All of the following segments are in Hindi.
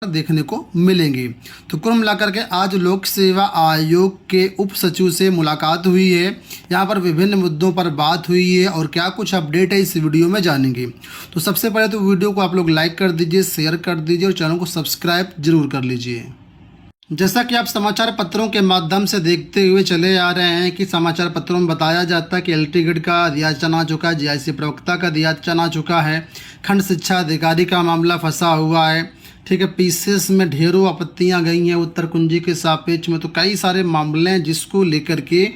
देखने को मिलेंगी। तो कुल मिलाकर के आज लोक सेवा आयोग के उप सचिव से मुलाकात हुई है। यहाँ पर विभिन्न मुद्दों पर बात हुई है और क्या कुछ अपडेट है इस वीडियो में जानेंगे। तो सबसे पहले तो वीडियो को आप लोग लाइक कर दीजिए, शेयर कर दीजिए और चैनल को सब्सक्राइब जरूर कर लीजिए। जैसा कि आप समाचार पत्रों के माध्यम से देखते हुए चले आ रहे हैं कि समाचार पत्रों में बताया जाता है कि एलटी ग्रेड का रियायतन आ चुका है, जीआईसी प्रवक्ता का रियायतन आ चुका है, खंड शिक्षा अधिकारी का मामला फंसा हुआ है। ठीक है, पीसीएस में ढेरों आपत्तियां गई हैं उत्तर कुंजी के सापेक्ष में। तो कई सारे मामले हैं जिसको लेकर के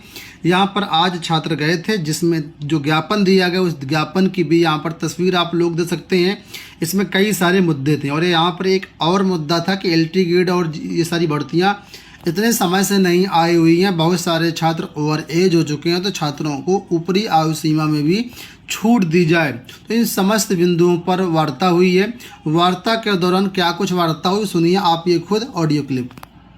यहाँ पर आज छात्र गए थे, जिसमें जो ज्ञापन दिया गया उस ज्ञापन की भी यहाँ पर तस्वीर आप लोग देख सकते हैं। इसमें कई सारे मुद्दे थे और यहाँ पर एक और मुद्दा था कि एलटी ग्रेड और ये सारी भर्तियाँ इतने समय से नहीं आई हुई हैं। बहुत सारे छात्र ओवर एज हो चुके हैं, तो छात्रों को ऊपरी आयु सीमा में भी छूट दी जाए। तो इन समस्त बिंदुओं पर वार्ता हुई है। वार्ता के दौरान क्या कुछ वार्ता हुई सुनिए आप ये खुद ऑडियो क्लिप।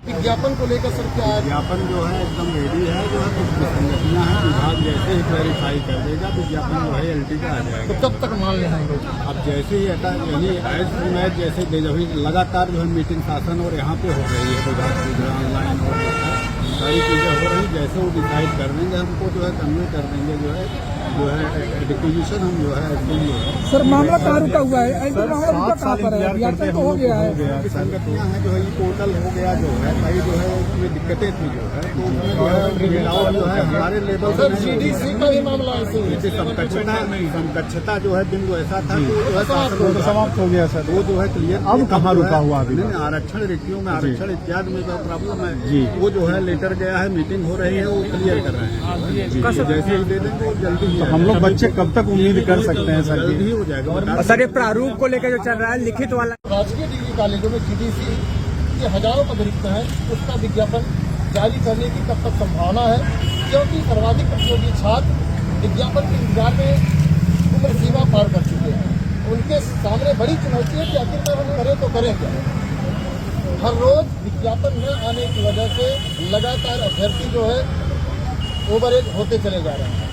विज्ञापन को लेकर सर क्या है? विज्ञापन जो है एकदम रेडी है, जो है कुछ विसंगतियाँ हैं, विभाग जैसे ही क्लैरिफाई कर देगा विज्ञापन जो है एलटी का आ जाएगा। तो कब तक मान लें हम लोग? अब जैसे ही ऐसा यानी एज जैसे अभी लगातार जो है मीटिंग शासन और यहाँ पे हो रही है, विभाग की जो ऑनलाइन और सारी चीज़ें हो रही, जैसे वो डिसाइड कर देंगे हमको जो है कन्वे कर देंगे जो है डिक्विजिशन हम जो है सर मामला कहाँ रुका हुआ है? मामला रुका कहाँ पर है? रियायतन तो हो गया है। विसंगतियाँ हैं जो है, ये पोर्टल हो गया जो है, कई जो है उसमें दिक्कतें थी जो है, तो उसमें जो है महिलाओं जो है हमारे लेवल सर जीडीसी का भी मामला ऐसे ही समकक्षता जो है बिंदु ऐसा था कि जो है समाप्त हो गया सर। वो जो है क्लियर अब कहाँ रुका हुआ अभी? आरक्षण रिक्तियों में आरक्षण इत्यादि में जो प्रॉब्लम है वो जो है लेटर गया है, मीटिंग हो रही है, वो क्लियर कर रहे हैं। जैसे ही दे देंगे वो जल्दी हम लोग बच्चे कब तक उम्मीद कर सकते हैं सर? जल्दी ही हो जाएगा। सर ये प्रारूप को लेकर जो चल रहा है लिखित वाला, राजकीय डिग्री कॉलेजों में जीडीसी के हजारों पद रिक्त हैं, उसका विज्ञापन जारी करने की कब तक संभावना है? क्योंकि सर्वाधिक प्रतियोगी छात्र विज्ञापन के इंतजार में उम्र सीमा पार कर चुके हैं। उनके सामने बड़ी चुनौती है कि आखिरकार हम करें तो करें क्या। हर रोज विज्ञापन न आने की वजह से लगातार अभ्यर्थी जो है ओवरेज होते चले जा रहे हैं।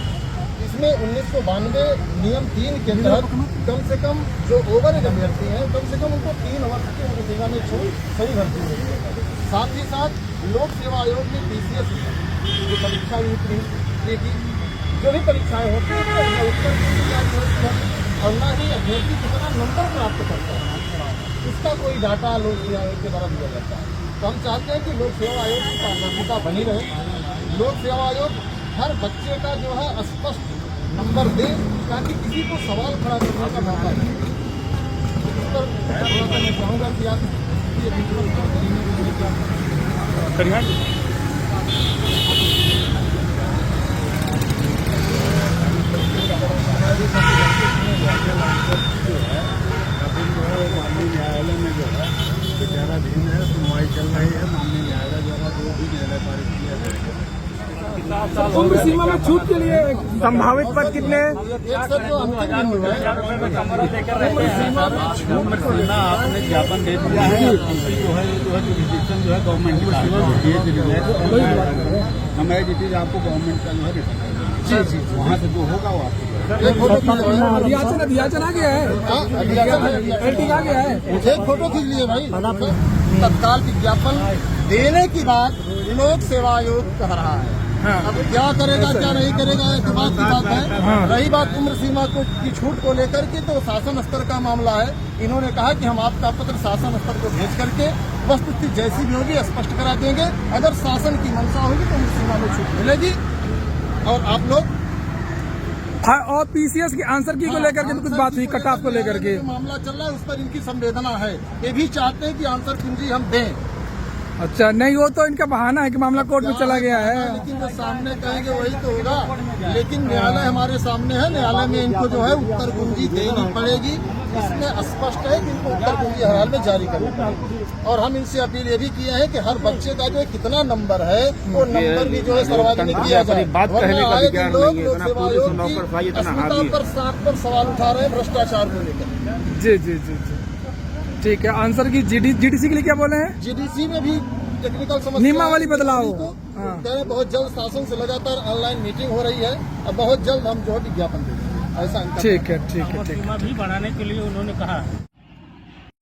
इसमें 1992 नियम 3 के तहत कम से कम जो ओवरेज अभ्यर्थी हैं कम से कम उनको 3 वर्ष की उम्र सीमा में छूट सही भर्ती मिलती है। साथ ही साथ लोक सेवा आयोग ने पीसीएस जो परीक्षा की जो भी परीक्षाएं होती हैं उसमें उत्तर की तैयारी होती है और न ही अभ्यर्थी कितना नंबर प्राप्त करता है इसका कोई डाटा लोक सेवा आयोग के द्वारा दिया जाता है। तो हम चाहते हैं कि लोक सेवा आयोग की पारदर्शिता बनी रहे। लोक सेवा आयोग हर बच्चे का जो है स्पष्ट नंबर दे ताकि किसी को सवाल खड़ा करने का मौका मिले। इस पर थोड़ा सा मैं चाहूँगा कि आप माननीय न्यायालय में जो है विचाराधीन है, सुनवाई चल रही है। माननीय न्यायालय द्वारा जो भी न्यायालय पारित किया जाएगा। उम्र सीमा में छूट के लिए संभावित पद कितने? सर जो अंतिम बिंदु है उम्र सीमा में उम्र सीमा आपने ज्ञापन दे दिया है, जो है डिसीजन जो है गवर्नमेंट हम एज आपको गवर्नमेंट का जो है जी वहाँ से जो होगा वो आपको रियायतन आ गया है, एलटी आ गया है। एक फोटो खींच लिए भाई। तत्काल विज्ञापन देने की बात लोक सेवा आयोग कह रहा है। अब क्या करेगा क्या नहीं करेगा एक बात की बात है। रही बात उम्र सीमा की छूट को लेकर के, तो शासन स्तर का मामला है। इन्होंने कहा कि हम आपका पत्र शासन स्तर को भेज करके वस्तुस्थिति जैसी भी होगी स्पष्ट करा देंगे। अगर शासन की मंशा होगी तो उम्र सीमा में छूट मिलेगी और आप लोग और पीसीएस के आंसर की को लेकर के कुछ बात हुई, कट ऑफ को लेकर के मामला चल रहा है, उस पर इनकी संवेदना है। ये भी चाहते हैं कि आंसर कुंजी हम दें। अच्छा नहीं, वो तो इनका बहाना है कि मामला कोर्ट में चला गया है। लेकिन जो सामने कहेंगे वही तो होगा। लेकिन न्यायालय हमारे सामने है, न्यायालय में इनको जो है उत्तर कुंजी देनी पड़ेगी। इसमें स्पष्ट है कि इनको उत्तर कुंजी हर हाल में जारी करनी पड़ेगी। और हम इनसे अपील ये भी किए हैं कि हर बच्चे का जो कितना नंबर है वो नंबर भी जो है सार्वजनिक किया जाए। लोग लोक सेवा आयोग की अस्मिता पर साख पर सवाल उठा रहे हैं भ्रष्टाचार को लेकर। जी जी जी जी ठीक है। आंसर की जीडीसी के लिए क्या बोले हैं? जीडीसी में भी टेक्निकल समस्या नियमावली बदलाव कह रहे बहुत जल्द शासन से लगातार ऑनलाइन मीटिंग हो रही है। अब बहुत जल्द हम जो है विज्ञापन देंगे, ऐसा ठीक है। ठीक है, ठीक है। भी बढ़ाने के लिए उन्होंने कहा है।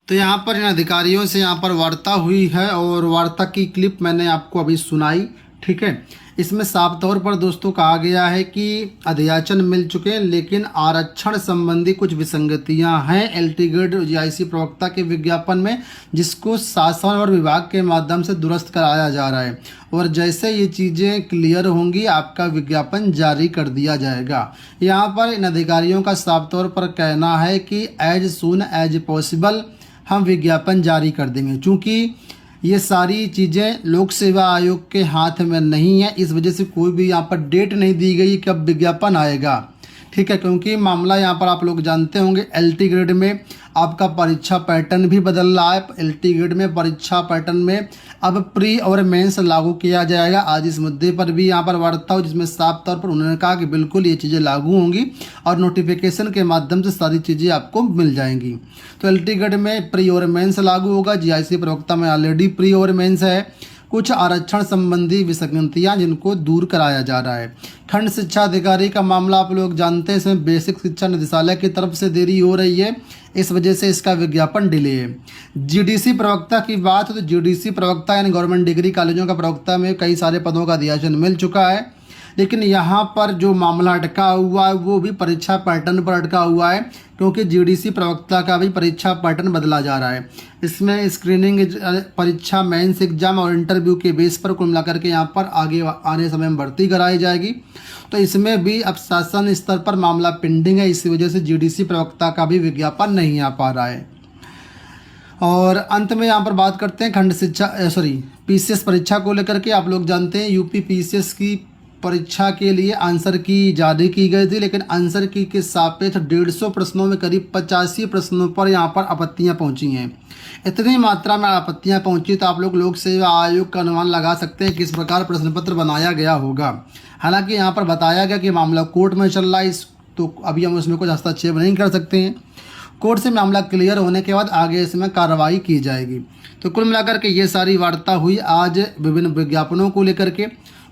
तो यहाँ पर इन अधिकारियों से यहाँ पर वार्ता हुई है और वार्ता की क्लिप मैंने आपको अभी सुनाई, ठीक है। इसमें साफ तौर पर दोस्तों कहा गया है कि अध्याचन मिल चुके हैं, लेकिन आरक्षण संबंधी कुछ विसंगतियां हैं एलटी ग्रेड जीआईसी प्रवक्ता के विज्ञापन में, जिसको शासन और विभाग के माध्यम से दुरुस्त कराया जा रहा है। और जैसे ये चीज़ें क्लियर होंगी आपका विज्ञापन जारी कर दिया जाएगा। यहाँ पर इन अधिकारियों का साफ तौर पर कहना है कि एज सून एज पॉसिबल हम विज्ञापन जारी कर देंगे, क्योंकि ये सारी चीज़ें लोक सेवा आयोग के हाथ में नहीं है। इस वजह से कोई भी यहाँ पर डेट नहीं दी गई कि अब विज्ञापन आएगा, ठीक है। क्योंकि मामला यहाँ पर आप लोग जानते होंगे एलटी ग्रेड में आपका परीक्षा पैटर्न भी बदल रहा है। एलटी ग्रेड में परीक्षा पैटर्न में अब प्री और मेंस लागू किया जाएगा। आज इस मुद्दे पर भी यहाँ पर वार्ता हो, जिसमें साफ तौर पर उन्होंने कहा कि बिल्कुल ये चीज़ें लागू होंगी और नोटिफिकेशन के माध्यम से सारी चीज़ें आपको मिल जाएंगी। तो एलटी ग्रेड में प्री और मेंस लागू होगा। जीआईसी प्रवक्ता में ऑलरेडी प्री और मेंस है। कुछ आरक्षण संबंधी विसंगतियां जिनको दूर कराया जा रहा है। खंड शिक्षा अधिकारी का मामला आप लोग जानते हैं, इसमें बेसिक शिक्षा निदेशालय की तरफ से देरी हो रही है, इस वजह से इसका विज्ञापन डिले है। जीडीसी प्रवक्ता की बात हो तो जीडीसी प्रवक्ता यानी गवर्नमेंट डिग्री कॉलेजों का प्रवक्ता में कई सारे पदों का अध्याचन मिल चुका है, लेकिन यहाँ पर जो मामला अटका हुआ है वो भी परीक्षा पैटर्न पर अटका हुआ है, क्योंकि जीडीसी प्रवक्ता का भी परीक्षा पैटर्न बदला जा रहा है। इसमें स्क्रीनिंग परीक्षा, मेंस एग्जाम और इंटरव्यू के बेस पर कुल मिलाकर के यहाँ पर आगे आने समय में भर्ती कराई जाएगी। तो इसमें भी अब शासन स्तर पर मामला पेंडिंग है, इसी वजह से जीडीसी प्रवक्ता का भी विज्ञापन नहीं आ पा रहा है। और अंत में यहाँ पर बात करते हैं खंड शिक्षा पीसीएस परीक्षा को लेकर के। आप लोग जानते हैं यूपी पीसीएस की परीक्षा के लिए आंसर की जारी की गई थी, लेकिन आंसर की के सापेक्ष 150 प्रश्नों में करीब 85 प्रश्नों पर यहाँ पर आपत्तियाँ पहुँची हैं। इतनी मात्रा में आपत्तियाँ पहुँची तो आप लोग लोक सेवा आयोग का अनुमान लगा सकते हैं किस प्रकार प्रश्न पत्र बनाया गया होगा। हालांकि यहाँ पर बताया गया कि मामला कोर्ट में चल रहा है, तो अभी हम उसमें कुछ हस्तक्षेप नहीं कर सकते हैं। कोर्ट से मामला क्लियर होने के बाद आगे इसमें कार्रवाई की जाएगी। तो कुल मिलाकर के ये सारी वार्ता हुई आज विभिन्न विज्ञापनों को लेकर के।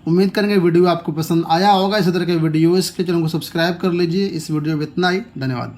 उम्मीद करेंगे वीडियो आपको पसंद आया होगा। इसी तरह के वीडियोज़ के चैनल को सब्सक्राइब कर लीजिए। इस वीडियो में इतना ही, धन्यवाद।